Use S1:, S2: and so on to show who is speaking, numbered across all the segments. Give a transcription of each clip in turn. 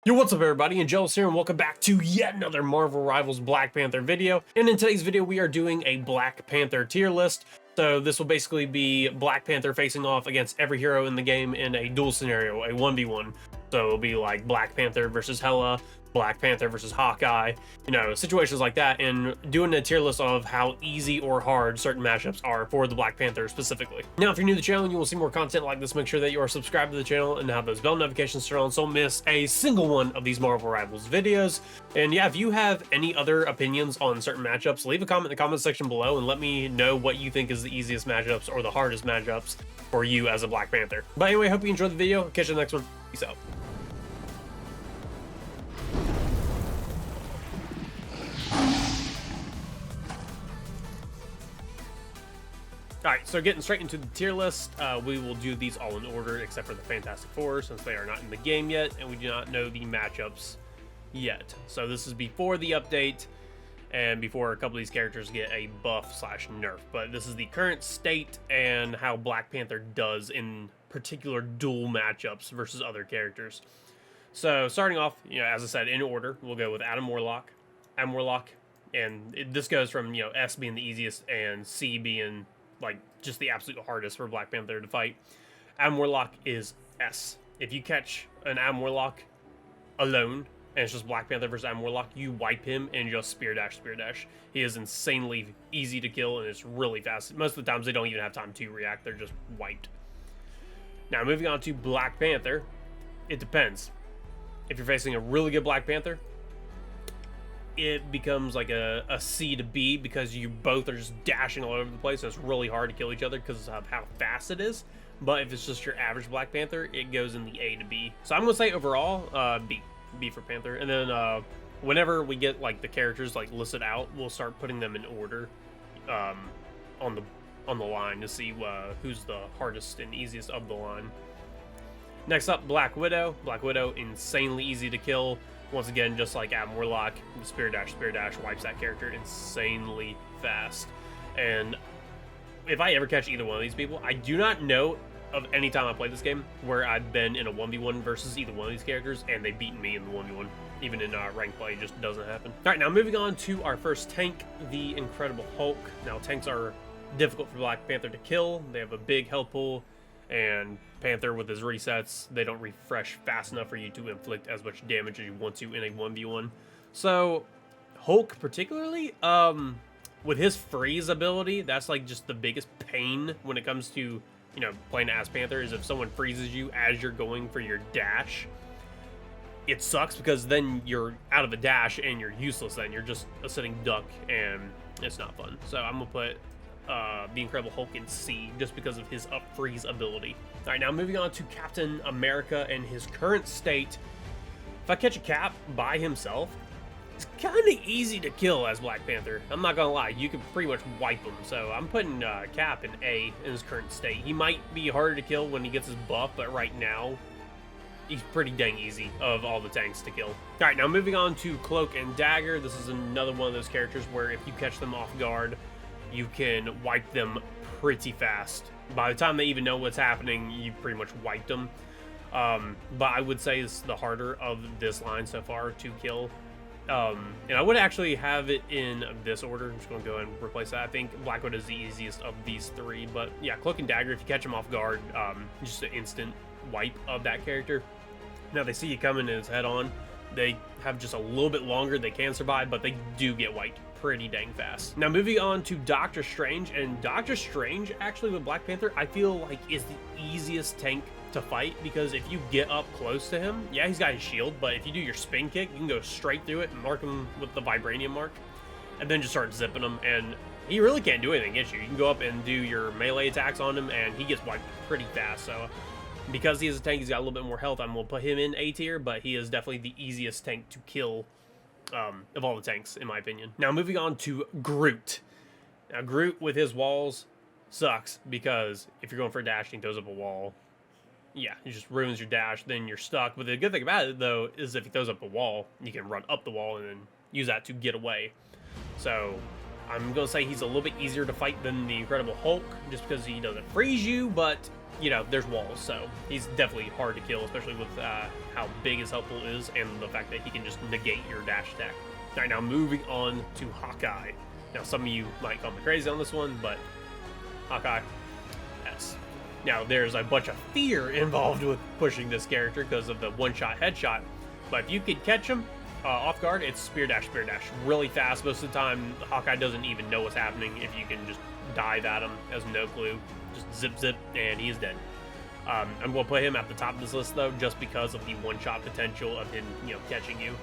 S1: Yo, what's up everybody, Angelus here, and welcome back to yet another Marvel Rivals Black Panther video. And in today's video, we are doing a Black Panther tier list. So this will basically be Black Panther facing off against every hero in the game in a duel scenario, a 1v1. So it'll be like Black Panther versus Hela, Black Panther versus Hawkeye, you know, situations like that, and doing a tier list of how easy or hard certain matchups are for the Black Panther specifically. Now, if you're new to the channel and you will see more content like this, make sure that you are subscribed to the channel and have those bell notifications turned on so don't miss a single one of these Marvel Rivals videos. And yeah, if you have any other opinions on certain matchups, leave a comment in the comment section below and let me know what you think is the easiest matchups or the hardest matchups for you as a Black Panther. But anyway, hope you enjoyed the video. Catch you in the next one. Peace out. Alright, so getting straight into the tier list, we will do these all in order except for the Fantastic Four since they are not in the game yet and we do not know the matchups yet. So this is before the update and before a couple of these characters get a buff slash nerf. But this is the current state and how Black Panther does in particular duel matchups versus other characters. So starting off, you know, as I said, in order, we'll go with Adam Warlock, and this goes from, you know, S being the easiest and C being like just the absolute hardest for Black Panther to fight. Adam Warlock is S. If you catch an Adam Warlock alone and it's just Black Panther versus Adam Warlock, you wipe him and just spear dash. He is insanely easy to kill and it's really fast. Most of the times they don't even have time to react, they're just wiped. Now moving on to Black Panther, it depends. If you're facing a really good Black Panther, it becomes like a C to B because you both are just dashing all over the place, so it's really hard to kill each other because of how fast it is. But if it's just your average Black Panther, it goes in the A to B. So I'm gonna say overall B for Panther. And then whenever we get like the characters like listed out, we'll start putting them in order on the line to see who's the hardest and easiest of the line. Next up, Black Widow. Black Widow, insanely easy to kill. Once again, just like Adam Warlock, the spear dash wipes that character insanely fast. And if I ever catch either one of these people, I do not know of any time I played this game where I've been in a 1v1 versus either one of these characters and they've beaten me in the 1v1. Even in ranked play, it just doesn't happen. All right, now moving on to our first tank, the Incredible Hulk. Now, tanks are difficult for Black Panther to kill. They have a big health pool, and Panther with his resets, they don't refresh fast enough for you to inflict as much damage as you want to in a 1v1. So Hulk particularly, with his freeze ability, that's like just the biggest pain when it comes to, you know, playing as Panther, is if someone freezes you as you're going for your dash. It sucks because then you're out of the dash and you're useless then. You're just a sitting duck and it's not fun. So I'm gonna put the Incredible Hulk in C just because of his up freeze ability. All right, now moving on to Captain America and his current state. If I catch a Cap by himself, it's kind of easy to kill as Black Panther. I'm not gonna lie, you can pretty much wipe him. So I'm putting Cap in A in his current state. He might be harder to kill when he gets his buff, but right now he's pretty dang easy of all the tanks to kill. All right, now moving on to Cloak and Dagger. This is another one of those characters where if you catch them off guard, you can wipe them pretty fast. By the time they even know what's happening, you pretty much wiped them. But I would say it's the harder of this line so far to kill. And I would actually have it in this order. I'm just going to go and replace that. I think Black Widow is the easiest of these three. But yeah, Cloak and Dagger, if you catch them off guard, just an instant wipe of that character. Now they see you coming and it's head on. They have just a little bit longer. They can survive, but they do get wiped pretty dang fast. Now moving on to Doctor Strange, and Doctor Strange actually with Black Panther I feel like is the easiest tank to fight because if you get up close to him, yeah, he's got his shield, but if you do your spin kick, you can go straight through it and mark him with the vibranium mark and then just start zipping him, and he really can't do anything against you. You can go up and do your melee attacks on him and he gets wiped pretty fast. So because he is a tank, he's got a little bit more health, I'm gonna put him in A tier, but he is definitely the easiest tank to kill of all the tanks, in my opinion. Now moving on to Groot. Now Groot with his walls sucks because if you're going for a dash and he throws up a wall, yeah, it just ruins your dash, then you're stuck. But the good thing about it though is if he throws up a wall, you can run up the wall and then use that to get away. So I'm gonna say he's a little bit easier to fight than the Incredible Hulk just because he doesn't freeze you, but you know, there's walls, so he's definitely hard to kill, especially with how big his health pool is and the fact that he can just negate your dash attack. All right, now moving on to Hawkeye. Now, some of you might call me crazy on this one, but Hawkeye, yes. Now, there's a bunch of fear involved with pushing this character because of the one-shot headshot, but if you could catch him off guard, it's spear dash, really fast. Most of the time, Hawkeye doesn't even know what's happening if you can just dive at him, has no clue, just zip, and he's dead. I'm going to put him at the top of this list, though, just because of the one-shot potential of him, you know, catching you.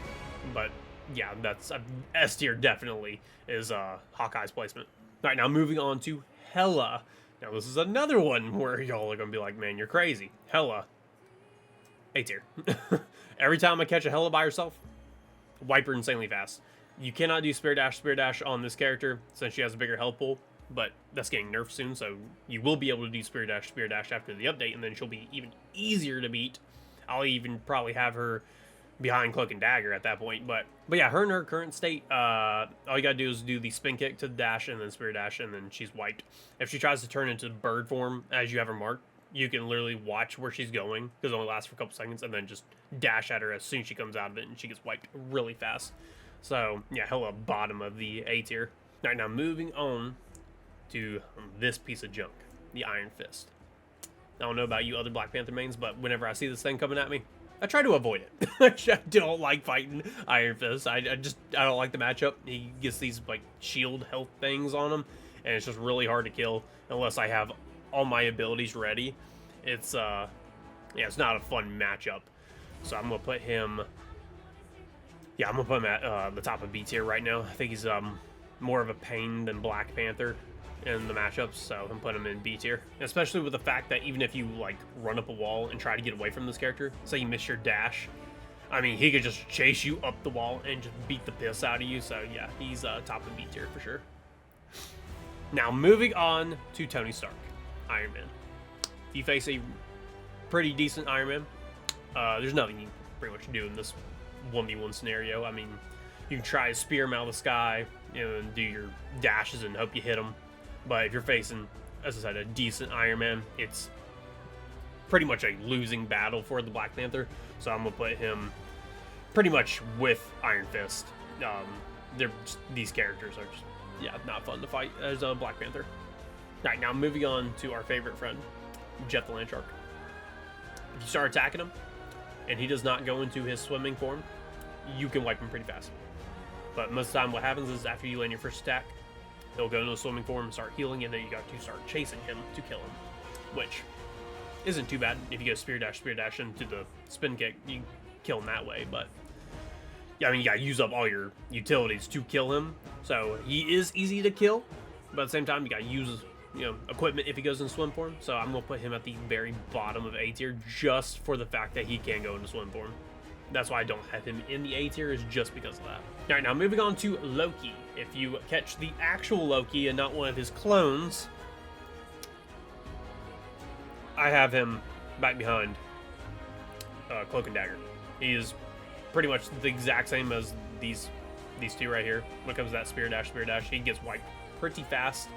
S1: But yeah, that's S tier definitely is Hawkeye's placement. All right, now moving on to Hela. Now this is another one where y'all are gonna be like, man, you're crazy. Hela, A tier. Every time I catch a Hela by herself, wipe her insanely fast. You cannot do spear dash on this character since she has a bigger health pool, but that's getting nerfed soon, so you will be able to do spear dash after the update, and then she'll be even easier to beat. I'll even probably have her behind Cloak and Dagger at that point, but yeah, her in her current state, all you gotta do is do the spin kick to the dash and then spear dash, and then she's wiped. If she tries to turn into bird form as you have her marked, you can literally watch where she's going, because it only lasts for a couple seconds, and then just dash at her as soon as she comes out of it, and she gets wiped really fast. So yeah, Hella bottom of the A tier. All right, now moving on to this piece of junk, the Iron Fist. I don't know about you other Black Panther mains, but whenever I see this thing coming at me, I try to avoid it. I don't like fighting Iron Fist. I don't like the matchup. He gets these like shield health things on him, and it's just really hard to kill unless I have all my abilities ready. It's yeah, it's not a fun matchup. So I'm gonna put him. Yeah, I'm gonna put him at the top of B tier right now. I think he's more of a pain than Black Panther in the matchups, so I'm putting him in B tier. Especially with the fact that even if you like run up a wall and try to get away from this character, say you miss your dash, I mean, he could just chase you up the wall and just beat the piss out of you. So yeah, he's top of B tier for sure. Now moving on to Tony Stark, Iron Man. If you face a pretty decent Iron Man, there's nothing you can pretty much do in this 1v1 scenario. I mean, you can try to spear him out of the sky, you know, and do your dashes and hope you hit him. But if you're facing, as I said, a decent Iron Man, it's pretty much a losing battle for the Black Panther. So I'm going to put him pretty much with Iron Fist. These characters are just, yeah, not fun to fight as a Black Panther. All right, now moving on to our favorite friend, Jet the Land Shark. If you start attacking him, and he does not go into his swimming form, you can wipe him pretty fast. But most of the time what happens is after you land your first attack, he'll go into a swimming form, start healing, and then you got to start chasing him to kill him, which isn't too bad. If you go spear dash into the spin kick, you can kill him that way. But yeah, I mean, you gotta use up all your utilities to kill him, so he is easy to kill, but at the same time you gotta use, you know, equipment if he goes in swim form. So I'm gonna put him at the very bottom of A tier just for the fact that he can go into swim form. That's why I don't have him in the A tier, is just because of that. All right, now moving on to Loki. If you catch the actual Loki and not one of his clones, I have him back behind Cloak and Dagger. He is pretty much the exact same as these two right here. When it comes to that spear dash, he gets wiped pretty fast.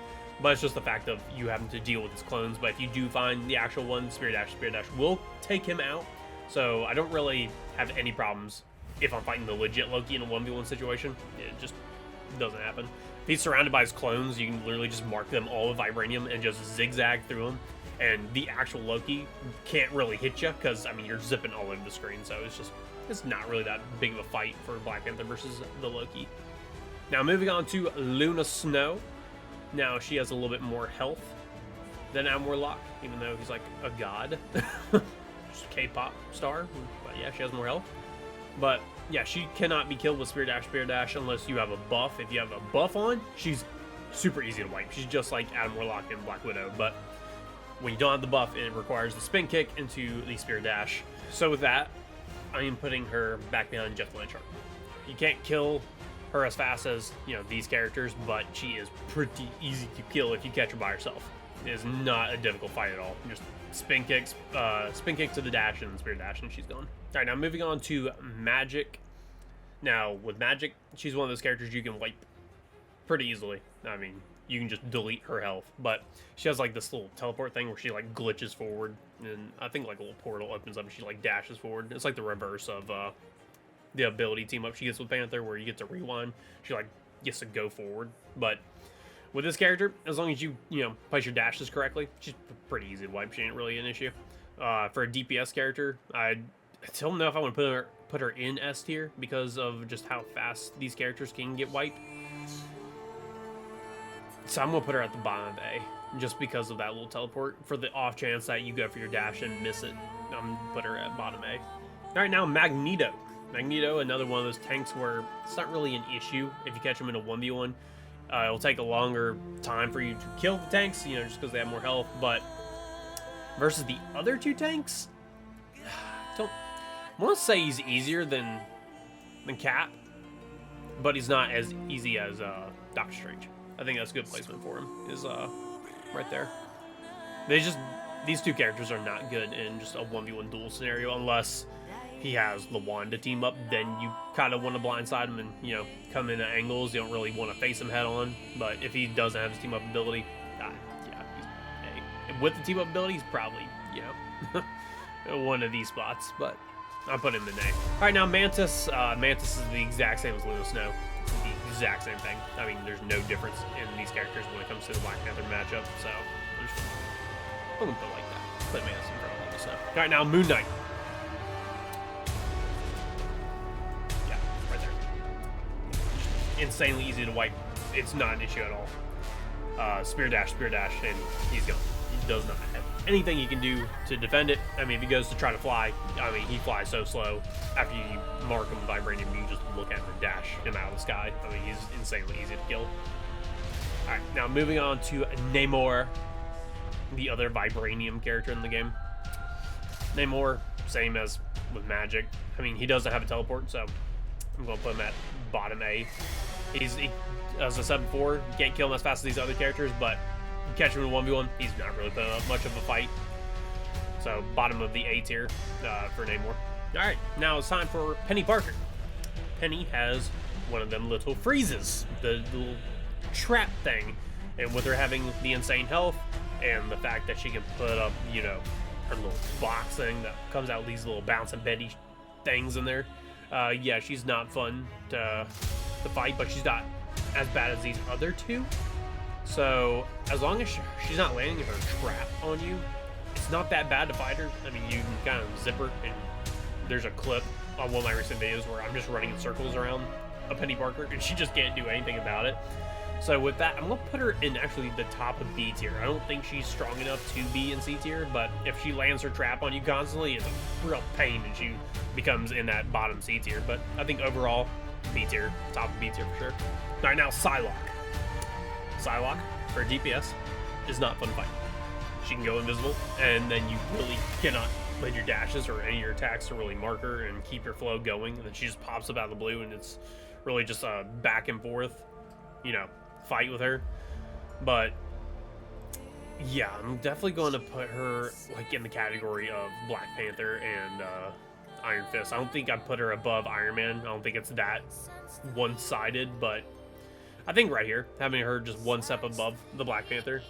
S1: But it's just the fact of you having to deal with his clones. But if you do find the actual one, spear dash will take him out. So I don't really have any problems if I'm fighting the legit Loki in a 1v1 situation. It just doesn't happen. If he's surrounded by his clones, you can literally just mark them all with vibranium and just zigzag through them. And the actual Loki can't really hit you because, I mean, you're zipping all over the screen. So it's not really that big of a fight for Black Panther versus the Loki. Now moving on to Luna Snow. Now she has a little bit more health than Adam Warlock, even though he's like a god. Just a K-pop star, but yeah, she has more health. But yeah, she cannot be killed with spear dash unless you have a buff. If you have a buff on, she's super easy to wipe. She's just like Adam Warlock and Black Widow, but when you don't have the buff, it requires the spin kick into the spear dash. So with that, I am putting her back behind Jet the Land Shark. You can't kill her as fast as, you know, these characters, but she is pretty easy to kill if you catch her by herself. It is not a difficult fight at all. Just spin kick to the dash and spear dash, and she's gone. All right, now moving on to Magic. Now with Magic, she's one of those characters you can wipe pretty easily. I mean, you can just delete her health. But she has like this little teleport thing where she like glitches forward, and I think like a little portal opens up and she like dashes forward. It's like the reverse of the ability team up she gets with Panther, where you get to rewind. She like gets to go forward. But with this character, as long as you place your dashes correctly, she's pretty easy to wipe. She ain't really an issue. For a DPS character, I don't know if I want to put her in S tier because of just how fast these characters can get wiped. So I'm gonna put her at the bottom of A, just because of that little teleport. For the off chance that you go for your dash and miss it, I'm gonna put her at bottom A. All right, now Magneto. Magneto, another one of those tanks where it's not really an issue if you catch him in a 1v1. It'll take a longer time for you to kill the tanks, just because they have more health. But versus the other two tanks, I want to say he's easier than Cap, but he's not as easy as Doctor Strange. I think that's a good placement for him, is right there. These two characters are not good in just a 1v1 duel scenario unless he has the wand to team up. Then you kind of want to blindside him and, come into angles. You don't really want to face him head on. But if he doesn't have his team up ability, yeah, he's A. And with the team up ability, he's probably, one of these spots. But I'll put him in A. All right, now Mantis. Mantis is the exact same as Luna Snow. The exact same thing. I mean, there's no difference in these characters when it comes to the Black Panther matchup. So I'm gonna put it like that. Put Mantis in front of Luna Snow. All right, now Moon Knight. Insanely easy to wipe. It's not an issue at all. Spear dash, and he's gone. He does not have anything he can do to defend it. I mean, if he goes to try to fly, he flies so slow. After you mark him with Vibranium, you just look at him and dash him out of the sky. I mean, he's insanely easy to kill. Alright, now moving on to Namor, the other Vibranium character in the game. Namor, same as with Magic. I mean, he doesn't have a teleport, so I'm going to put him at bottom A. As I said before, you can't kill him as fast as these other characters, but you catch him in 1v1, he's not really putting up much of a fight. So, bottom of the A tier for Namor. Alright, now it's time for Penny Parker. Penny has one of them little freezes, the little trap thing. And with her having the insane health, and the fact that she can put up, her little box thing that comes out with these little bouncing Betty things in there. Yeah, she's not fun to fight, but she's not as bad as these other two. So as long as she's not landing her trap on you, it's not that bad to fight her. I mean, you can kind of zip her, and there's a clip on one of my recent videos where I'm just running in circles around a Penny Parker, and she just can't do anything about it. So with that, I'm going to put her in actually the top of B tier. I don't think she's strong enough to be in C tier, but if she lands her trap on you constantly, it's a real pain, and she becomes in that bottom C tier. But I think overall, B tier, top of B tier for sure. All right, now Psylocke. Psylocke, for DPS, is not fun to fight. She can go invisible, and then you really cannot let your dashes or any of your attacks to really mark her and keep your flow going. And then she just pops up out of the blue, and it's really just a back and forth, fight with her. But yeah, I'm definitely going to put her like in the category of Black Panther and Iron Fist. I don't think I'd put her above Iron Man. I don't think it's that one-sided, but I think right here, having her just one step above the Black Panther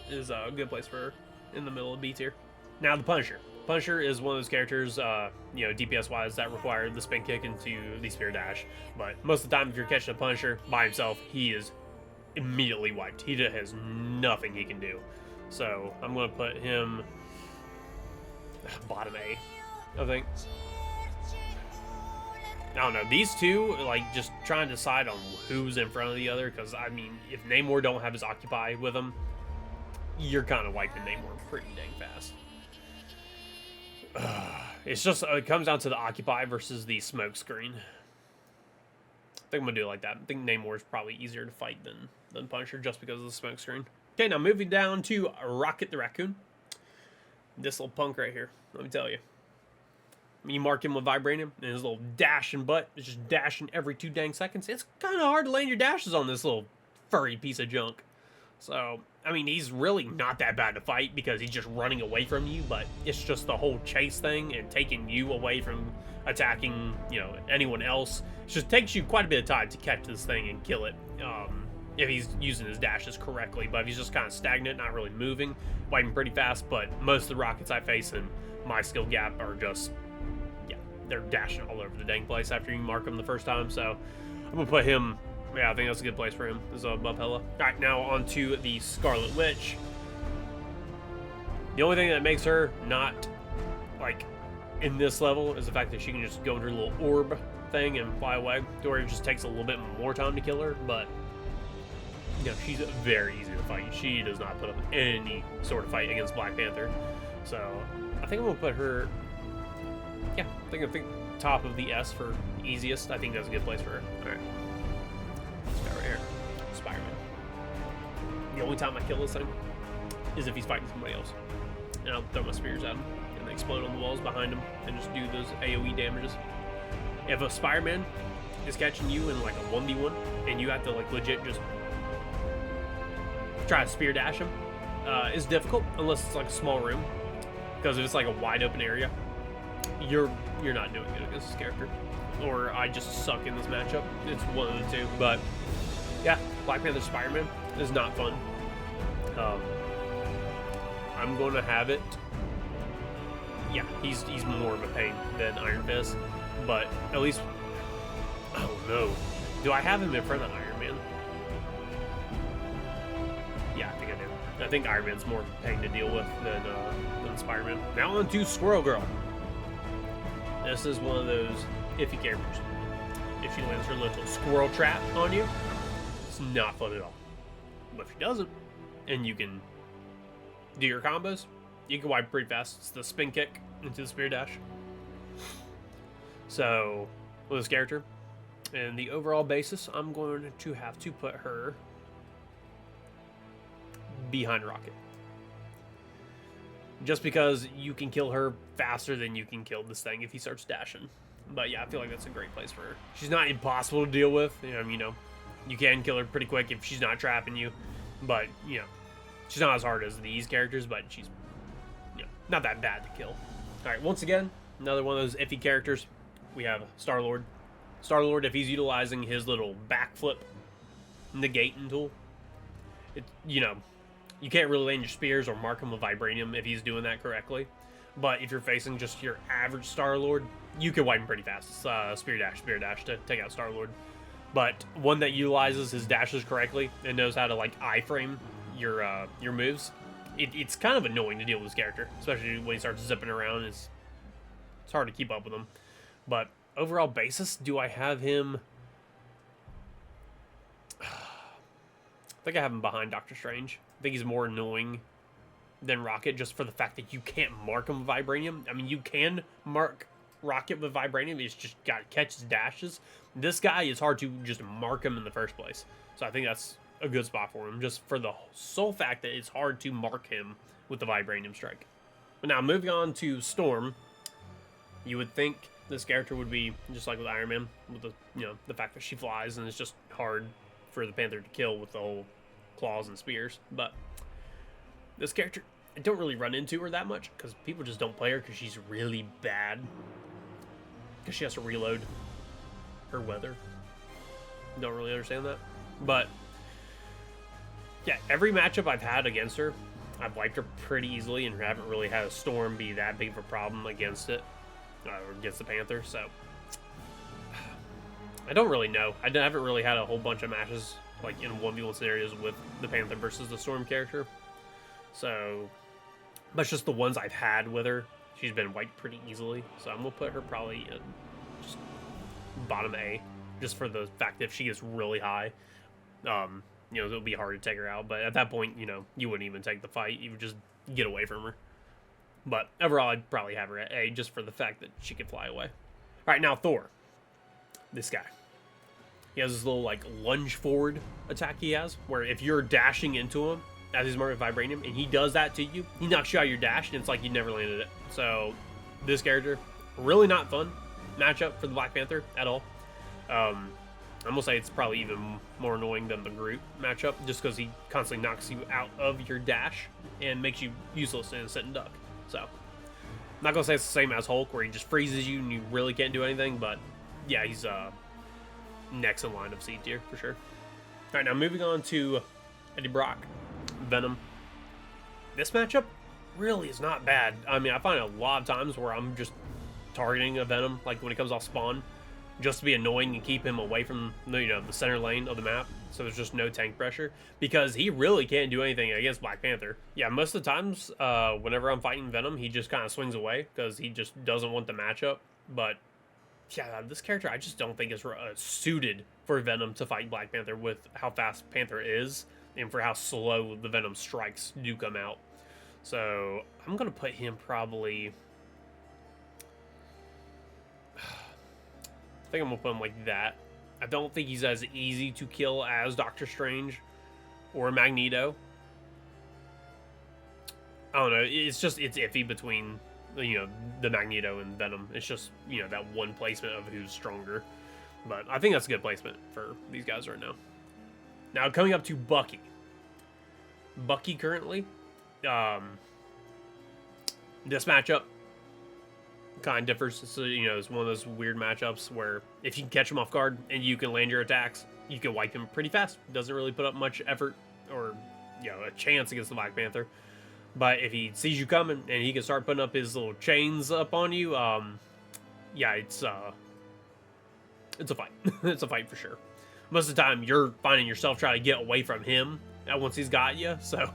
S1: is a good place for her in the middle of B tier. Now the Punisher. Punisher is one of those characters, DPS-wise, that require the spin kick into the spear dash. But most of the time, if you're catching a Punisher by himself, he is immediately wiped. He just has nothing he can do. So I'm going to put him bottom A, I think. I don't know. These two, just trying to decide on who's in front of the other, because, I mean, if Namor don't have his Occupy with him, you're kind of wiping Namor pretty dang fast. It's just, it comes down to the Occupy versus the smoke screen. I think I'm going to do it like that. I think Namor is probably easier to fight than Punisher just because of the smoke screen. Okay, now moving down to Rocket the Raccoon. This little punk right here, let me tell you. You mark him with Vibranium, and his little dashing butt is just dashing every 2 dang seconds. It's kind of hard to land your dashes on this little furry piece of junk. So, I mean, he's really not that bad to fight because he's just running away from you, but it's just the whole chase thing and taking you away from attacking, anyone else. It just takes you quite a bit of time to catch this thing and kill it. if he's using his dashes correctly. But if he's just kind of stagnant, not really moving, wiping pretty fast. But most of the rockets I face in my skill gap are just, yeah, they're dashing all over the dang place after you mark them the first time. So I'm gonna put him. Yeah, I think that's a good place for him. Is Bubhella. All right, now on to the Scarlet Witch. The only thing that makes her not like in this level is the fact that she can just go into her little orb thing and fly away, to where it just takes a little bit more time to kill her. But you know, she's very easy to fight. She does not put up any sort of fight against Black Panther. So I think I'm gonna put her. Yeah, I think top of the S for easiest. I think that's a good place for her. All right, this guy right here, Spider-Man. The only time I kill this thing is if he's fighting somebody else, and I'll throw my spears at him, and they explode on the walls behind him, and just do those AOE damages. If a Spider-Man is catching you in like a 1v1, and you have to like legit just try to spear dash him, is difficult unless it's like a small room. Because if it's like a wide open area, you're not doing good against this character. Or I just suck in this matchup. It's one of the two. But yeah, Black Panther Spider-Man is not fun. I'm going to have it. Yeah, he's more of a pain than Iron Fist, but at least, oh no, do I have him in front of Iron Man? Yeah, I think I do. I think Iron Man's more of a pain to deal with than Spider-Man. Now on to Squirrel Girl. This is one of those iffy characters. If she lands her little squirrel trap on you, it's not fun at all. But if she doesn't, and you can do your combos, you can wipe pretty fast. It's the spin kick into the spear dash. So, with this character, and the overall basis, I'm going to have to put her behind Rocket. Just because you can kill her faster than you can kill this thing if he starts dashing. But yeah, I feel like that's a great place for her. She's not impossible to deal with. You know, you can kill her pretty quick if she's not trapping you. But, you know, she's not as hard as these characters, but she's, you know, not that bad to kill. Alright, once again, another one of those iffy characters. We have Star-Lord. Star-Lord, if he's utilizing his little backflip negating tool, you know, you can't really land your spears or mark him with Vibranium if he's doing that correctly. But if you're facing just your average Star-Lord, you can wipe him pretty fast. It's spear dash to take out Star-Lord. But one that utilizes his dashes correctly and knows how to like iframe your moves, it's kind of annoying to deal with this character, especially when he starts zipping around. It's hard to keep up with him. But overall basis, do I have him? I think I have him behind Doctor Strange. I think he's more annoying than Rocket just for the fact that you can't mark him with Vibranium. I mean, you can mark Rocket with Vibranium. He's just got to catch his dashes. This guy is hard to just mark him in the first place. So I think that's a good spot for him, just for the sole fact that it's hard to mark him with the Vibranium strike. But now, moving on to Storm, you would think this character would be just like with Iron Man, with the, you know, the fact that she flies and it's just hard for the Panther to kill with the whole claws and spears. But this character, I don't really run into her that much because people just don't play her because she's really bad. Because she has to reload her weather. Don't really understand that. But yeah, every matchup I've had against her, I've wiped her pretty easily and haven't really had a Storm be that big of a problem against it, or against the Panther. So I don't really know. I haven't really had a whole bunch of matches like in 1v1 scenarios with the Panther versus the Storm character. So, but it's just the ones I've had with her, she's been wiped pretty easily. So I'm gonna put her probably in just bottom A, just for the fact that if she gets really high, you know, it'll be hard to take her out. But at that point, you know, you wouldn't even take the fight. You would just get away from her. But overall, I'd probably have her at A just for the fact that she could fly away. All right, now Thor. This guy. He has this little, like, lunge forward attack he has, where if you're dashing into him as he's marked with Vibranium, and he does that to you, he knocks you out of your dash, and it's like you never landed it. So, this character, really not fun matchup for the Black Panther at all. I'm gonna say it's probably even more annoying than the Groot matchup, just because he constantly knocks you out of your dash and makes you useless in a sit and duck. So, I'm not gonna say it's the same as Hulk, where he just freezes you and you really can't do anything, but yeah, he's next in line of C tier for sure. right, now moving on to Eddie Brock, Venom. This matchup really is not bad. I mean, I find a lot of times where I'm just targeting a Venom, like when he comes off spawn, just to be annoying and keep him away from the center lane of the map, so there's just no tank pressure, because he really can't do anything against Black Panther. Yeah, most of the times whenever I'm fighting Venom, he just kind of swings away because he just doesn't want the matchup. But yeah, this character I just don't think is suited for Venom to fight Black Panther with how fast Panther is and for how slow the Venom strikes do come out. So I'm gonna put him probably, I think I'm gonna put him like that. I don't think he's as easy to kill as Doctor Strange or Magneto. I don't know. It's iffy between the Magneto and Venom. It's just that one placement of who's stronger. But I think that's a good placement for these guys right now. Now coming up to Bucky. Bucky currently, this matchup kind of differs. So, it's one of those weird matchups where if you can catch him off guard and you can land your attacks, you can wipe him pretty fast. Doesn't really put up much effort or a chance against the Black Panther. But if he sees you coming and he can start putting up his little chains up on you, yeah, it's a fight. It's a fight for sure. Most of the time, you're finding yourself trying to get away from him once he's got you. So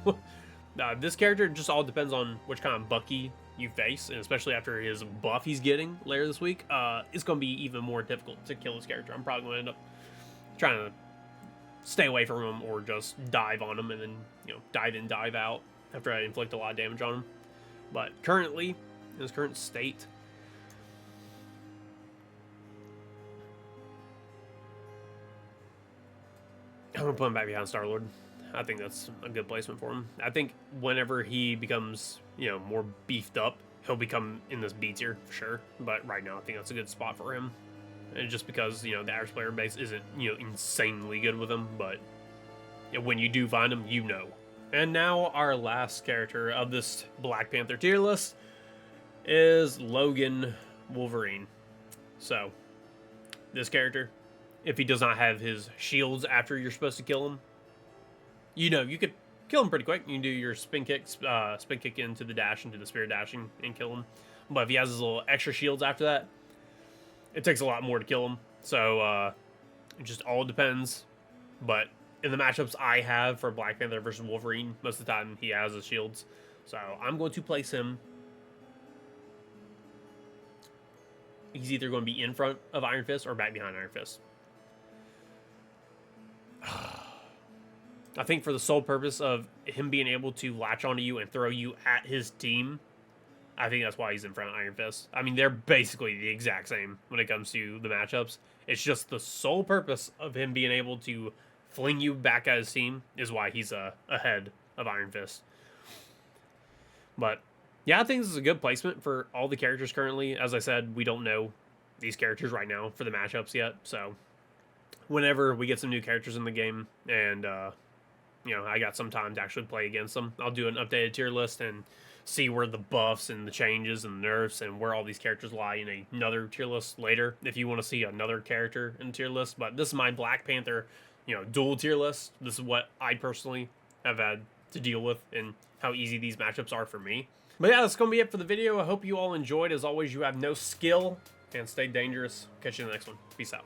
S1: this character just all depends on which kind of Bucky you face, and especially after his buff he's getting later this week, it's going to be even more difficult to kill this character. I'm probably going to end up trying to stay away from him or just dive on him and then dive in, dive out after I inflict a lot of damage on him. But currently, in his current state, I'm going to put him back behind Star-Lord. I think that's a good placement for him. I think whenever he becomes, more beefed up, he'll become in this B tier for sure. But right now, I think that's a good spot for him. And just because, the average player base isn't, insanely good with him. But when you do find him, And now our last character of this Black Panther tier list is Logan Wolverine. So, this character, if he does not have his shields after you're supposed to kill him, you could kill him pretty quick. You can do your spin kick into the dash, into the spirit dashing, and kill him. But if he has his little extra shields after that, it takes a lot more to kill him. So it just all depends. But in the matchups I have for Black Panther versus Wolverine, most of the time he has his shields. So I'm going to place him. He's either going to be in front of Iron Fist or back behind Iron Fist. I think for the sole purpose of him being able to latch onto you and throw you at his team, I think that's why he's in front of Iron Fist. I mean, they're basically the exact same when it comes to the matchups. It's just the sole purpose of him being able to fling you back at his team is why he's ahead of Iron Fist. But yeah, I think this is a good placement for all the characters currently. As I said, we don't know these characters right now for the matchups yet. So whenever we get some new characters in the game and I got some time to actually play against them, I'll do an updated tier list and see where the buffs and the changes and the nerfs and where all these characters lie in another tier list later, if you want to see another character in the tier list. But this is my Black Panther, dual tier list. This is what I personally have had to deal with and how easy these matchups are for me. But yeah, that's going to be it for the video. I hope you all enjoyed. As always, you have no skill and stay dangerous. Catch you in the next one. Peace out.